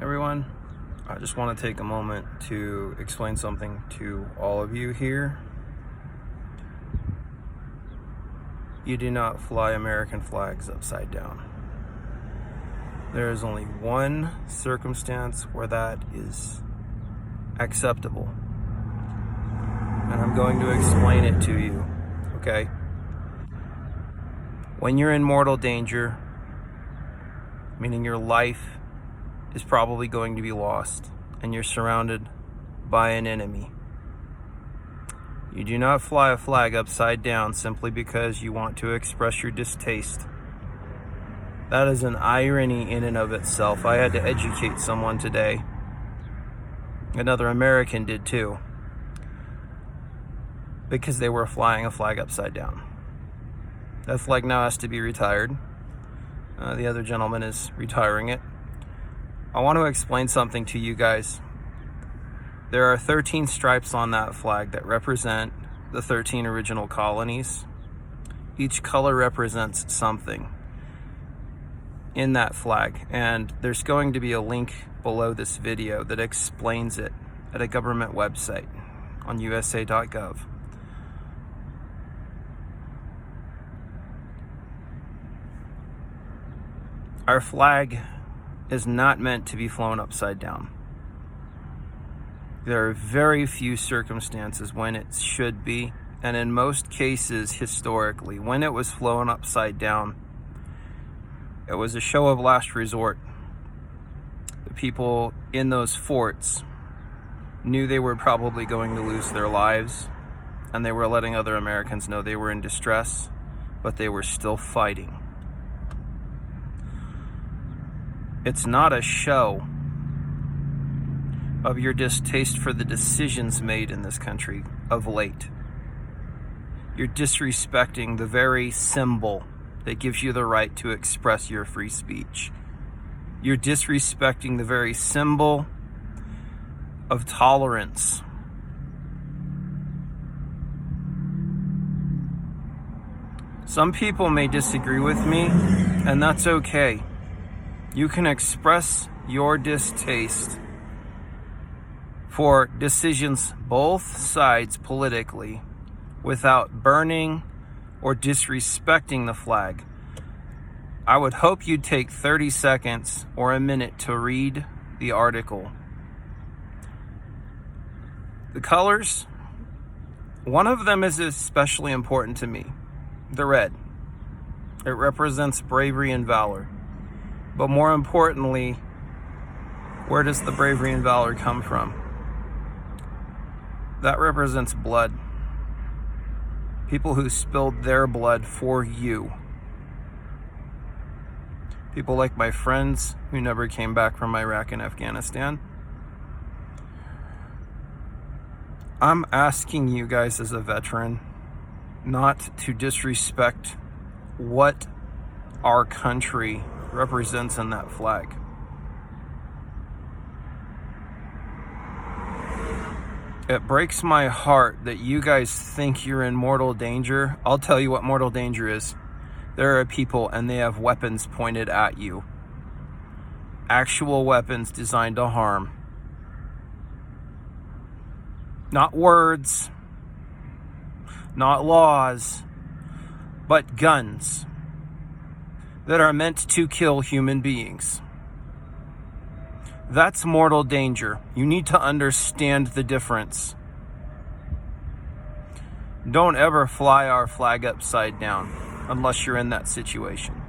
Everyone, I just want to take a moment to explain something to all of you here. You do not fly American flags upside down. There is only one circumstance where that is acceptable, and I'm going to explain it to you, okay? When you're in mortal danger, meaning your life is probably going to be lost and you're surrounded by an enemy, you do not fly a flag upside down simply because you want to express your distaste. That is an irony in and of itself. I had to educate someone today. Another American did too, because they were flying a flag upside down. That flag now has to be retired. The other gentleman is retiring it. I want to explain something to you guys. There are 13 stripes on that flag that represent the 13 original colonies. Each color represents something in that flag, and there's going to be a link below this video that explains it at a government website on usa.gov. Our flag is not meant to be flown upside down. There are very few circumstances when it should be, and in most cases, historically, when it was flown upside down, it was a show of last resort. The people in those forts knew they were probably going to lose their lives, and they were letting other Americans know they were in distress, but they were still fighting. It's not a show of your distaste for the decisions made in this country of late. You're disrespecting the very symbol that gives you the right to express your free speech. You're disrespecting the very symbol of tolerance. Some people may disagree with me, and that's okay. You can express your distaste for decisions both sides politically without burning or disrespecting the flag. I would hope you'd take 30 seconds or a minute to read the article. The colors, one of them is especially important to me, the red. It represents bravery and valor. But more importantly, where does the bravery and valor come from? That represents blood. People who spilled their blood for you. People like my friends who never came back from Iraq and Afghanistan. I'm asking you guys as a veteran not to disrespect what our country represents in that flag. It breaks my heart that you guys think you're in mortal danger. I'll tell you what mortal danger is. There are people and they have weapons pointed at you. Actual weapons designed to harm. Not words, not laws, but guns that are meant to kill human beings. That's mortal danger. You need to understand the difference. Don't ever fly our flag upside down unless you're in that situation.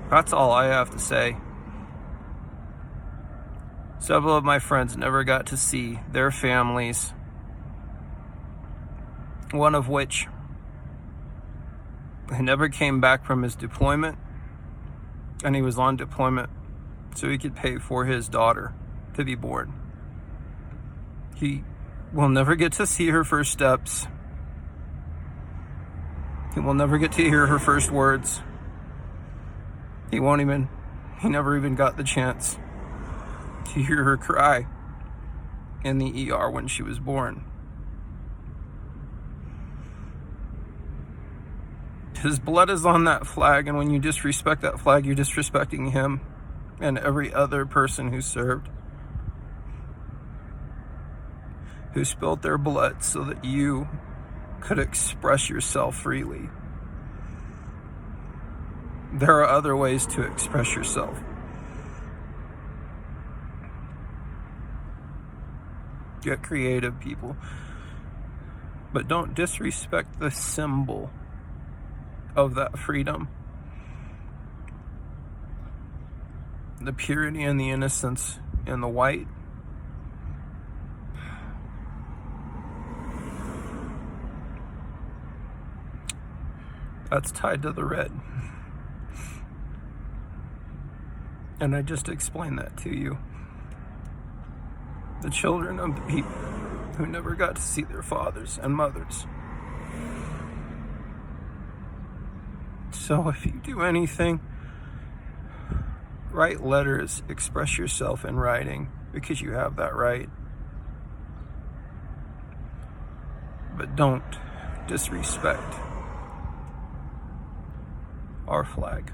That's all I have to say. Several of my friends never got to see their families, one of which never came back from his deployment, and he was on deployment so he could pay for his daughter to be born. He will never get to see her first steps. He will never get to hear her first words. He never even got the chance to hear her cry in the ER when she was born. His blood is on that flag, and when you disrespect that flag, you're disrespecting him and every other person who served, who spilled their blood so that you could express yourself freely. There are other ways to express yourself. Get creative, people. But don't disrespect the symbol of that freedom. The purity and the innocence in the white. That's tied to the red. And I just explained that to you. The children of the people who never got to see their fathers and mothers. So if you do anything, write letters, express yourself in writing, because you have that right. But don't disrespect our flag.